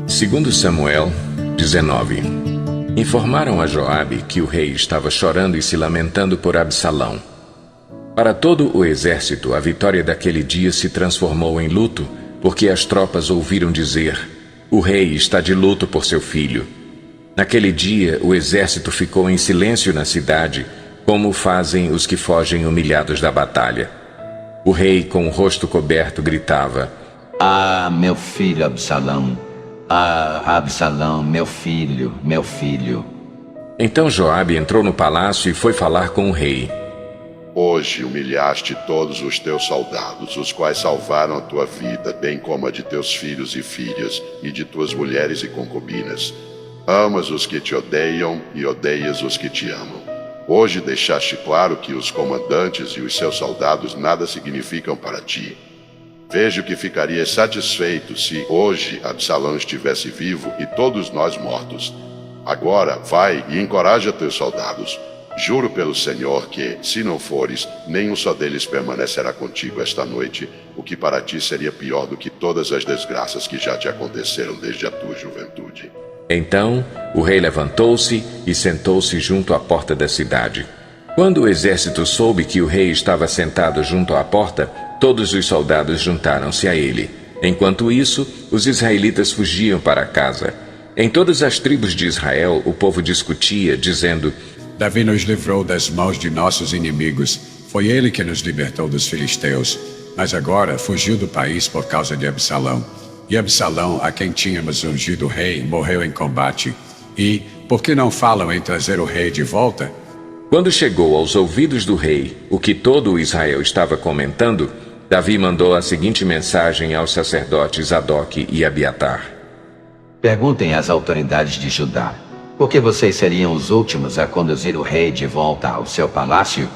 Segundo Samuel 19. Informaram a Joabe que o rei estava chorando e se lamentando por Absalão. Para todo o exército, a vitória daquele dia se transformou em luto, porque as tropas ouviram dizer: o rei está de luto por seu filho. Naquele dia, o exército ficou em silêncio na cidade, como fazem os que fogem humilhados da batalha. O rei, com o rosto coberto, gritava: Ah, meu filho Absalão! Ah, Absalão, meu filho, meu filho! Então Joabe entrou no palácio e foi falar com o rei. Hoje humilhaste todos os teus soldados, os quais salvaram a tua vida, bem como a de teus filhos e filhas, e de tuas mulheres e concubinas. Amas os que te odeiam e odeias os que te amam. Hoje deixaste claro que os comandantes e os seus soldados nada significam para ti. Vejo que ficarias satisfeito se hoje Absalão estivesse vivo e todos nós mortos. Agora vai e encoraja teus soldados. Juro pelo Senhor que, se não fores, nenhum só deles permanecerá contigo esta noite, o que para ti seria pior do que todas as desgraças que já te aconteceram desde a tua juventude. Então o rei levantou-se e sentou-se junto à porta da cidade. Quando o exército soube que o rei estava sentado junto à porta, todos os soldados juntaram-se a ele. Enquanto isso, os israelitas fugiam para casa. Em todas as tribos de Israel, o povo discutia, dizendo: Davi nos livrou das mãos de nossos inimigos. Foi ele que nos libertou dos filisteus. Mas agora fugiu do país por causa de Absalão. E Absalão, a quem tínhamos ungido rei, morreu em combate. E, por que não falam em trazer o rei de volta? Quando chegou aos ouvidos do rei o que todo o Israel estava comentando, Davi mandou a seguinte mensagem aos sacerdotes Adoque e Abiatar. Perguntem às autoridades de Judá: por que vocês seriam os últimos a conduzir o rei de volta ao seu palácio?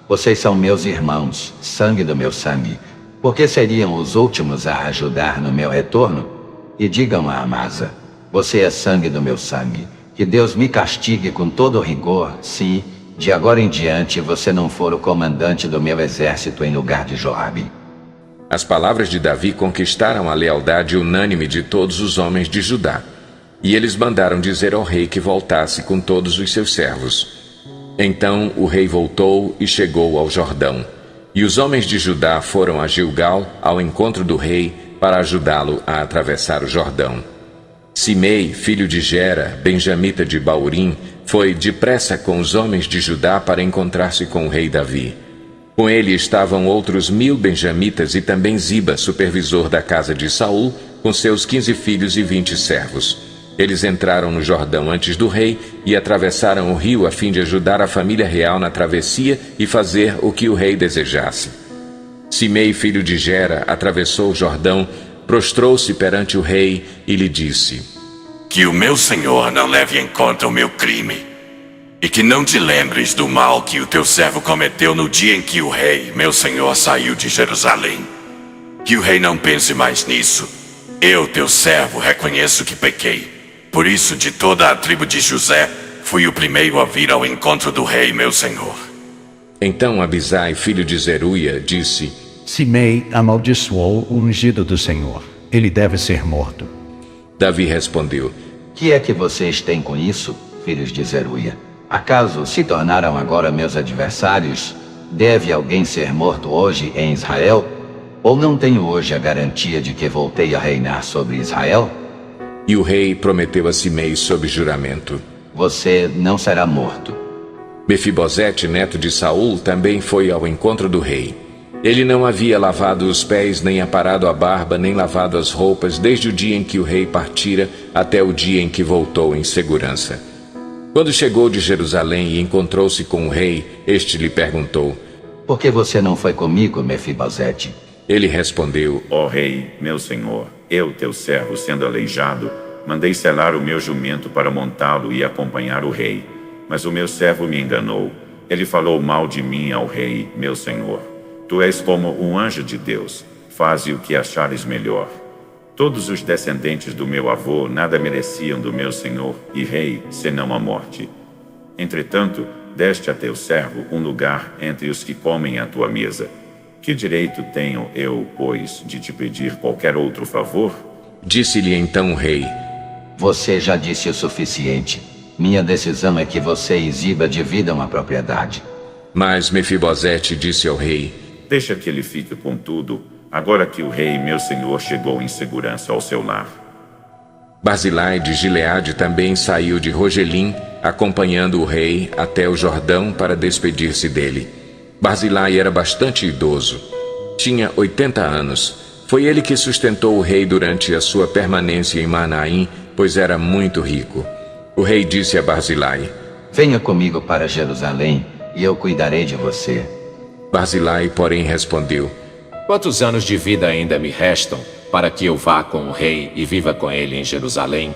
Vocês são meus irmãos, sangue do meu sangue. Por que seriam os últimos a ajudar no meu retorno? E digam a Amasa: você é sangue do meu sangue. Que Deus me castigue com todo rigor, se, de agora em diante, você não for o comandante do meu exército em lugar de Joabe. As palavras de Davi conquistaram a lealdade unânime de todos os homens de Judá. E eles mandaram dizer ao rei que voltasse com todos os seus servos. Então o rei voltou e chegou ao Jordão. E os homens de Judá foram a Gilgal ao encontro do rei para ajudá-lo a atravessar o Jordão. Simei, filho de Gera, benjamita de Baurim, foi depressa com os homens de Judá para encontrar-se com o rei Davi. Com ele estavam outros 1000 benjamitas e também Ziba, supervisor da casa de Saul, com seus 15 filhos e 20 servos. Eles entraram no Jordão antes do rei e atravessaram o rio a fim de ajudar a família real na travessia e fazer o que o rei desejasse. Simei, filho de Gera, atravessou o Jordão, prostrou-se perante o rei e lhe disse: Que o meu senhor não leve em conta o meu crime, e que não te lembres do mal que o teu servo cometeu no dia em que o rei, meu senhor, saiu de Jerusalém. Que o rei não pense mais nisso. Eu, teu servo, reconheço que pequei. Por isso, de toda a tribo de José, fui o primeiro a vir ao encontro do rei, meu senhor. Então Abisai, filho de Zeruia, disse: Simei amaldiçoou o ungido do Senhor. Ele deve ser morto. Davi respondeu: Que é que vocês têm com isso, filhos de Zeruia? Acaso se tornaram agora meus adversários? Deve alguém ser morto hoje em Israel? Ou não tenho hoje a garantia de que voltei a reinar sobre Israel? E o rei prometeu a Simei sob juramento: Você não será morto. Mefibosete, neto de Saul, também foi ao encontro do rei. Ele não havia lavado os pés, nem aparado a barba, nem lavado as roupas, desde o dia em que o rei partira até o dia em que voltou em segurança. Quando chegou de Jerusalém e encontrou-se com o rei, este lhe perguntou: Por que você não foi comigo, Mefibosete? Ele respondeu: Ó rei, meu senhor, eu, teu servo, sendo aleijado, mandei selar o meu jumento para montá-lo e acompanhar o rei. Mas o meu servo me enganou. Ele falou mal de mim ao rei, meu senhor. Tu és como um anjo de Deus. Faze o que achares melhor. Todos os descendentes do meu avô nada mereciam do meu senhor e rei, senão a morte. Entretanto, deste a teu servo um lugar entre os que comem à tua mesa. Que direito tenho eu, pois, de te pedir qualquer outro favor? Disse-lhe então o rei: Você já disse o suficiente. Minha decisão é que você e Ziba dividam a propriedade. Mas Mefibosete disse ao rei: Deixa que ele fique com tudo, agora que o rei, meu senhor, chegou em segurança ao seu lar. Barzilai de Gileade também saiu de Rogelim, acompanhando o rei até o Jordão para despedir-se dele. Barzilai era bastante idoso. Tinha 80 anos. Foi ele que sustentou o rei durante a sua permanência em Manaim, pois era muito rico. O rei disse a Barzilai: Venha comigo para Jerusalém, e eu cuidarei de você. Barzilai, porém, respondeu: Quantos anos de vida ainda me restam para que eu vá com o rei e viva com ele em Jerusalém?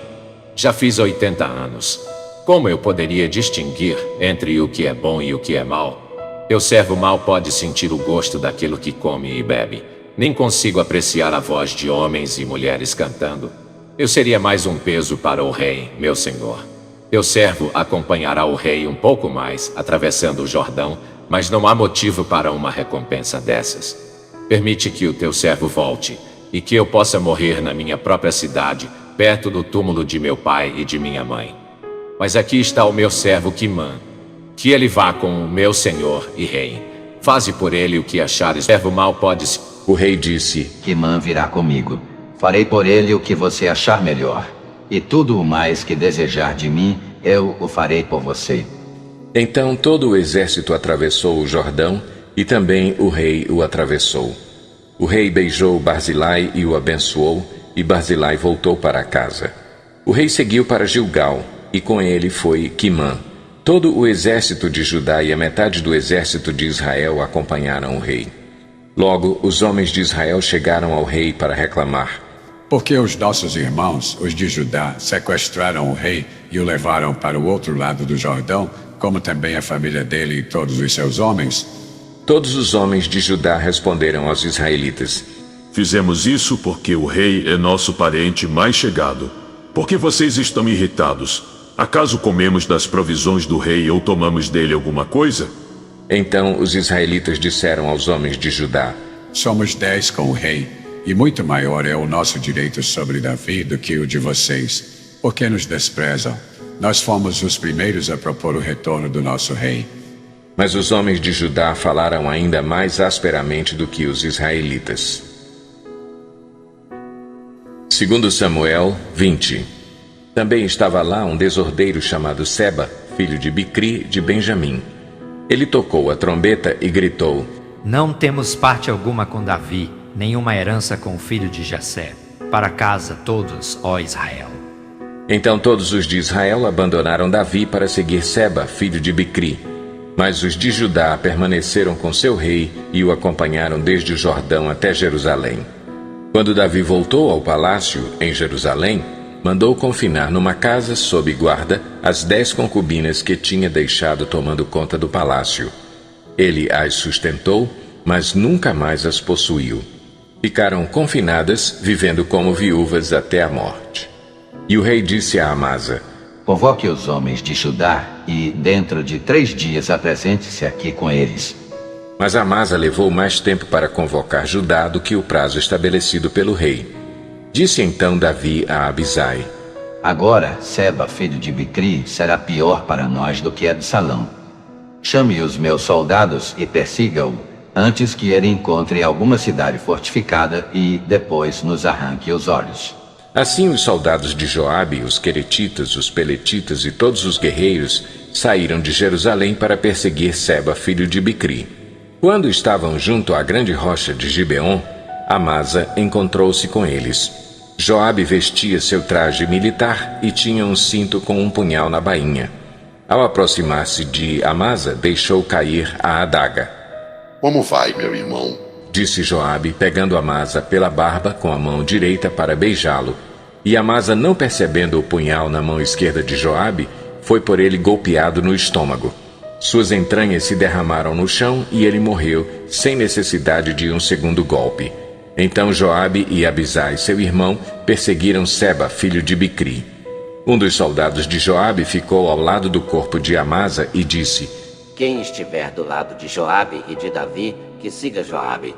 Já fiz 80 anos. Como eu poderia distinguir entre o que é bom e o que é mal? Teu servo mal pode sentir o gosto daquilo que come e bebe. Nem consigo apreciar a voz de homens e mulheres cantando. Eu seria mais um peso para o rei, meu senhor. Teu servo acompanhará o rei um pouco mais, atravessando o Jordão, mas não há motivo para uma recompensa dessas. Permite que o teu servo volte, e que eu possa morrer na minha própria cidade, perto do túmulo de meu pai e de minha mãe. Mas aqui está o meu servo Quimã. Que ele vá com o meu senhor e rei. Faze por ele o que achares. Servo mal pode se... O rei disse: Quimã virá comigo. Farei por ele o que você achar melhor. E tudo o mais que desejar de mim, eu o farei por você. Então todo o exército atravessou o Jordão, e também o rei o atravessou. O rei beijou Barzilai e o abençoou, e Barzilai voltou para casa. O rei seguiu para Gilgal, e com ele foi Quimã. Todo o exército de Judá e a metade do exército de Israel acompanharam o rei. Logo, os homens de Israel chegaram ao rei para reclamar: Porque os nossos irmãos, os de Judá, sequestraram o rei e o levaram para o outro lado do Jordão, como também a família dele e todos os seus homens? Todos os homens de Judá responderam aos israelitas: Fizemos isso porque o rei é nosso parente mais chegado. Por que vocês estão irritados? Acaso comemos das provisões do rei ou tomamos dele alguma coisa? Então os israelitas disseram aos homens de Judá: Somos 10 com o rei, e muito maior é o nosso direito sobre Davi do que o de vocês. Por que nos desprezam? Nós fomos os primeiros a propor o retorno do nosso rei. Mas os homens de Judá falaram ainda mais asperamente do que os israelitas. 2 Samuel 20. Também estava lá um desordeiro chamado Seba, filho de Bicri de Benjamim. Ele tocou a trombeta e gritou: Não temos parte alguma com Davi, nenhuma herança com o filho de Jessé. Para casa todos, ó Israel. Então todos os de Israel abandonaram Davi para seguir Seba, filho de Bicri. Mas os de Judá permaneceram com seu rei e o acompanharam desde o Jordão até Jerusalém. Quando Davi voltou ao palácio, em Jerusalém, mandou confinar numa casa sob guarda as 10 concubinas que tinha deixado tomando conta do palácio. Ele as sustentou, mas nunca mais as possuiu. Ficaram confinadas, vivendo como viúvas até a morte. E o rei disse a Amasa: Convoque os homens de Judá e, dentro de 3 dias, apresente-se aqui com eles. Mas Amasa levou mais tempo para convocar Judá do que o prazo estabelecido pelo rei. Disse então Davi a Abisai: Agora, Seba, filho de Bicri, será pior para nós do que Absalão. Chame os meus soldados e persiga-o, antes que ele encontre alguma cidade fortificada e depois nos arranque os olhos. Assim os soldados de Joabe, os queretitas, os peletitas e todos os guerreiros saíram de Jerusalém para perseguir Seba, filho de Bicri. Quando estavam junto à grande rocha de Gibeon, Amasa encontrou-se com eles. Joabe vestia seu traje militar e tinha um cinto com um punhal na bainha. Ao aproximar-se de Amasa, deixou cair a adaga. Como vai, meu irmão? Disse Joabe, pegando Amasa pela barba com a mão direita para beijá-lo. E Amasa, não percebendo o punhal na mão esquerda de Joabe, foi por ele golpeado no estômago. Suas entranhas se derramaram no chão e ele morreu, sem necessidade de um segundo golpe. Então Joabe e Abisai, seu irmão, perseguiram Seba, filho de Bicri. Um dos soldados de Joabe ficou ao lado do corpo de Amasa e disse: Quem estiver do lado de Joabe e de Davi, que siga Joabe.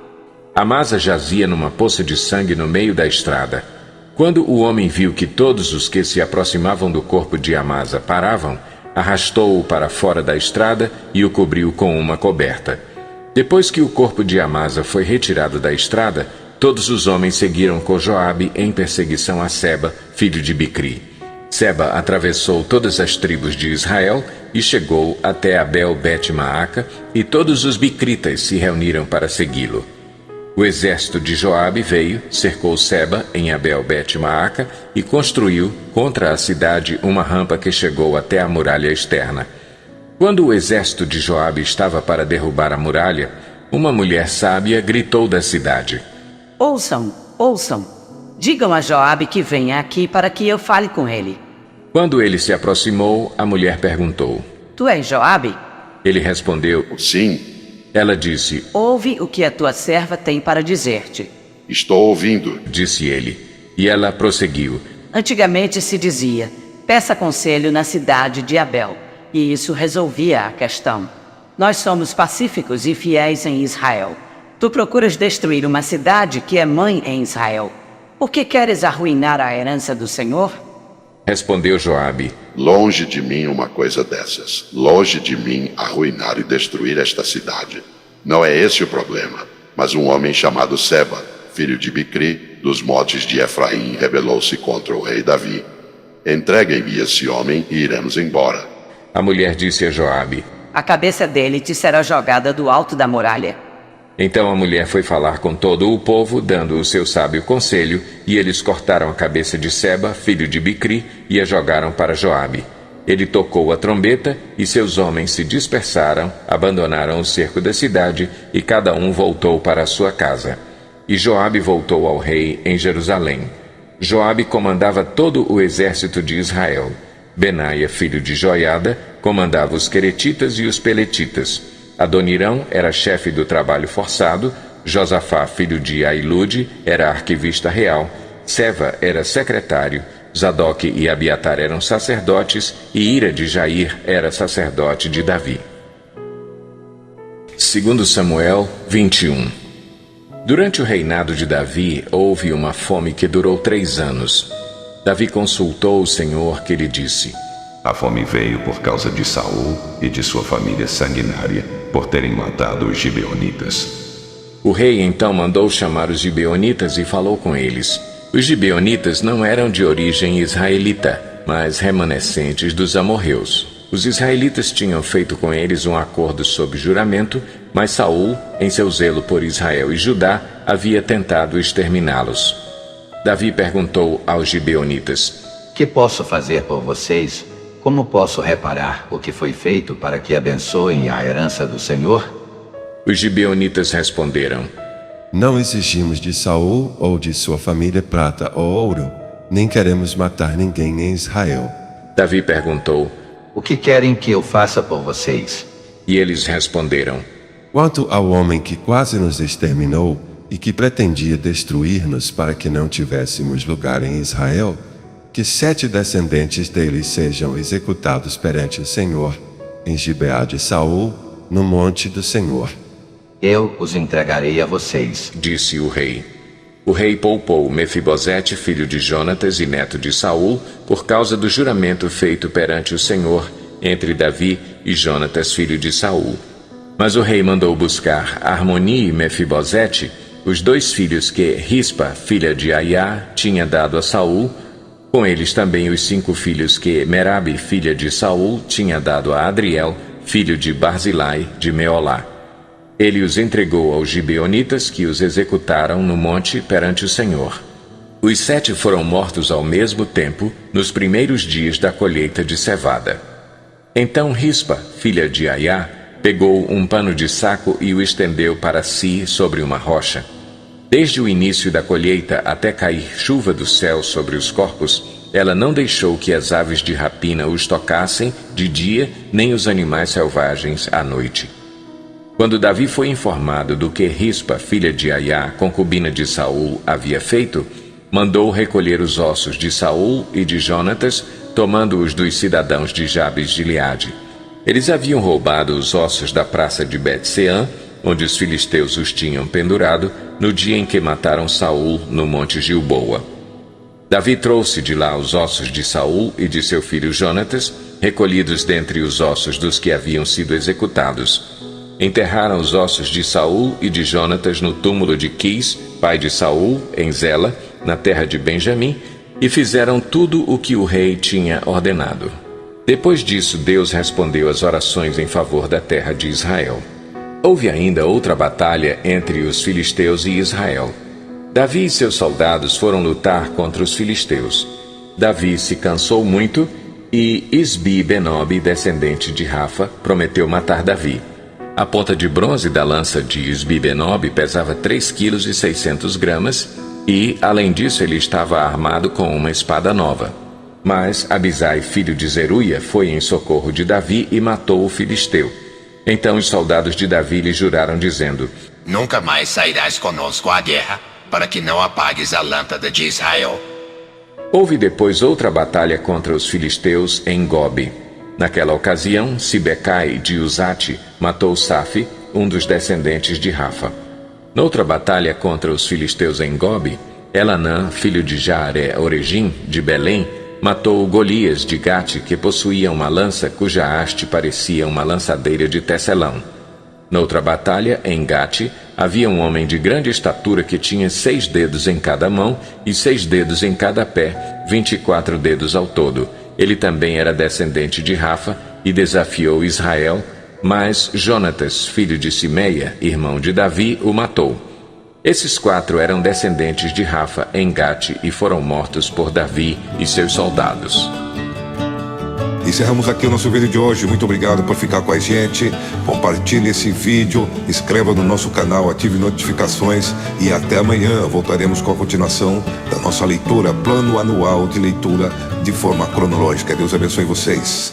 Amasa jazia numa poça de sangue no meio da estrada. Quando o homem viu que todos os que se aproximavam do corpo de Amasa paravam, arrastou-o para fora da estrada e o cobriu com uma coberta. Depois que o corpo de Amasa foi retirado da estrada, todos os homens seguiram com Joabe em perseguição a Seba, filho de Bicri. Seba atravessou todas as tribos de Israel e chegou até Abel-Bet-Maaca, e todos os bicritas se reuniram para segui-lo. O exército de Joabe veio, cercou Seba em Abel-Bet-Maaca e construiu contra a cidade uma rampa que chegou até a muralha externa. Quando o exército de Joabe estava para derrubar a muralha, uma mulher sábia gritou da cidade: Ouçam, ouçam. Digam a Joabe que venha aqui para que eu fale com ele. Quando ele se aproximou, a mulher perguntou: Tu és Joabe? Ele respondeu: Sim. Ela disse: Ouve o que a tua serva tem para dizer-te. Estou ouvindo, disse ele. E ela prosseguiu: Antigamente se dizia: peça conselho na cidade de Abel, e isso resolvia a questão. Nós somos pacíficos e fiéis em Israel. Tu procuras destruir uma cidade que é mãe em Israel. Por que queres arruinar a herança do Senhor? Respondeu Joabe: longe de mim uma coisa dessas. Longe de mim arruinar e destruir esta cidade. Não é esse o problema, mas um homem chamado Seba, filho de Bicri, dos montes de Efraim, rebelou-se contra o rei Davi. Entreguem-me esse homem e iremos embora. A mulher disse a Joabe: A cabeça dele te será jogada do alto da muralha. Então a mulher foi falar com todo o povo, dando o seu sábio conselho, e eles cortaram a cabeça de Seba, filho de Bicri, e a jogaram para Joabe. Ele tocou a trombeta, e seus homens se dispersaram, abandonaram o cerco da cidade, e cada um voltou para a sua casa. E Joabe voltou ao rei em Jerusalém. Joabe comandava todo o exército de Israel. Benaia, filho de Joiada, comandava os queretitas e os peletitas. Adonirão era chefe do trabalho forçado, Josafá, filho de Ailude, era arquivista real, Seva era secretário, Zadok e Abiatar eram sacerdotes, e Ira de Jair era sacerdote de Davi. 2 Samuel 21. Durante o reinado de Davi, houve uma fome que durou 3 anos. Davi consultou o Senhor, que lhe disse: A fome veio por causa de Saul e de sua família sanguinária, por terem matado os gibeonitas. O rei então mandou chamar os gibeonitas e falou com eles. Os gibeonitas não eram de origem israelita, mas remanescentes dos amorreus. Os israelitas tinham feito com eles um acordo sob juramento, mas Saul, em seu zelo por Israel e Judá, havia tentado exterminá-los. Davi perguntou aos gibeonitas: Que posso fazer por vocês? Como posso reparar o que foi feito para que abençoem a herança do Senhor? Os gibeonitas responderam: Não exigimos de Saul ou de sua família prata ou ouro, nem queremos matar ninguém em Israel. Davi perguntou: O que querem que eu faça por vocês? E eles responderam: Quanto ao homem que quase nos exterminou e que pretendia destruir-nos para que não tivéssemos lugar em Israel, que 7 descendentes dele sejam executados perante o Senhor, em Gibeá de Saul, no monte do Senhor. Eu os entregarei a vocês, disse o rei. O rei poupou Mefibosete, filho de Jonatas e neto de Saul, por causa do juramento feito perante o Senhor entre Davi e Jonatas, filho de Saul. Mas o rei mandou buscar Armoni e Mefibosete, os 2 filhos que Rispa, filha de Aiá, tinha dado a Saul, com eles também os 5 filhos que Merabe, filha de Saul, tinha dado a Adriel, filho de Barzilai, de Meolá. Ele os entregou aos gibeonitas, que os executaram no monte perante o Senhor. Os 7 foram mortos ao mesmo tempo, nos primeiros dias da colheita de cevada. Então Rispa, filha de Aiá, pegou um pano de saco e o estendeu para si sobre uma rocha. Desde o início da colheita até cair chuva do céu sobre os corpos, ela não deixou que as aves de rapina os tocassem de dia, nem os animais selvagens à noite. Quando Davi foi informado do que Rispa, filha de Aiá, concubina de Saul, havia feito, mandou recolher os ossos de Saul e de Jonatas, tomando-os dos cidadãos de Jabes de Gileade. Eles haviam roubado os ossos da praça de Bet-Seã, onde os filisteus os tinham pendurado, no dia em que mataram Saul no monte Gilboa. Davi trouxe de lá os ossos de Saul e de seu filho Jonatas, recolhidos dentre os ossos dos que haviam sido executados. Enterraram os ossos de Saul e de Jonatas no túmulo de Quis, pai de Saul, em Zela, na terra de Benjamim, e fizeram tudo o que o rei tinha ordenado. Depois disso, Deus respondeu às orações em favor da terra de Israel. Houve ainda outra batalha entre os filisteus e Israel. Davi e seus soldados foram lutar contra os filisteus. Davi se cansou muito e Isbi-Benob, descendente de Rafa, prometeu matar Davi. A ponta de bronze da lança de Isbi-Benob pesava 3,6 kg e, além disso, ele estava armado com uma espada nova. Mas Abisai, filho de Zeruia, foi em socorro de Davi e matou o filisteu. Então os soldados de Davi lhe juraram, dizendo: Nunca mais sairás conosco à guerra, para que não apagues a lâmpada de Israel. Houve depois outra batalha contra os filisteus em Gobe. Naquela ocasião, Sibecai de Uzate matou Safi, um dos descendentes de Rafa. Noutra batalha contra os filisteus em Gobe, Elanã, filho de Jaare-Oregim, de Belém, matou Golias de Gate, que possuía uma lança cuja haste parecia uma lançadeira de tecelão. Noutra batalha, em Gate, havia um homem de grande estatura que tinha 6 dedos em cada mão e 6 dedos em cada pé, 24 dedos ao todo. Ele também era descendente de Rafa e desafiou Israel, mas Jonatas, filho de Simeia, irmão de Davi, o matou. Esses 4 eram descendentes de Rafa em Gate e foram mortos por Davi e seus soldados. Encerramos aqui o nosso vídeo de hoje. Muito obrigado por ficar com a gente. Compartilhe esse vídeo, inscreva no nosso canal, ative notificações e até amanhã voltaremos com a continuação da nossa leitura, plano anual de leitura de forma cronológica. Deus abençoe vocês.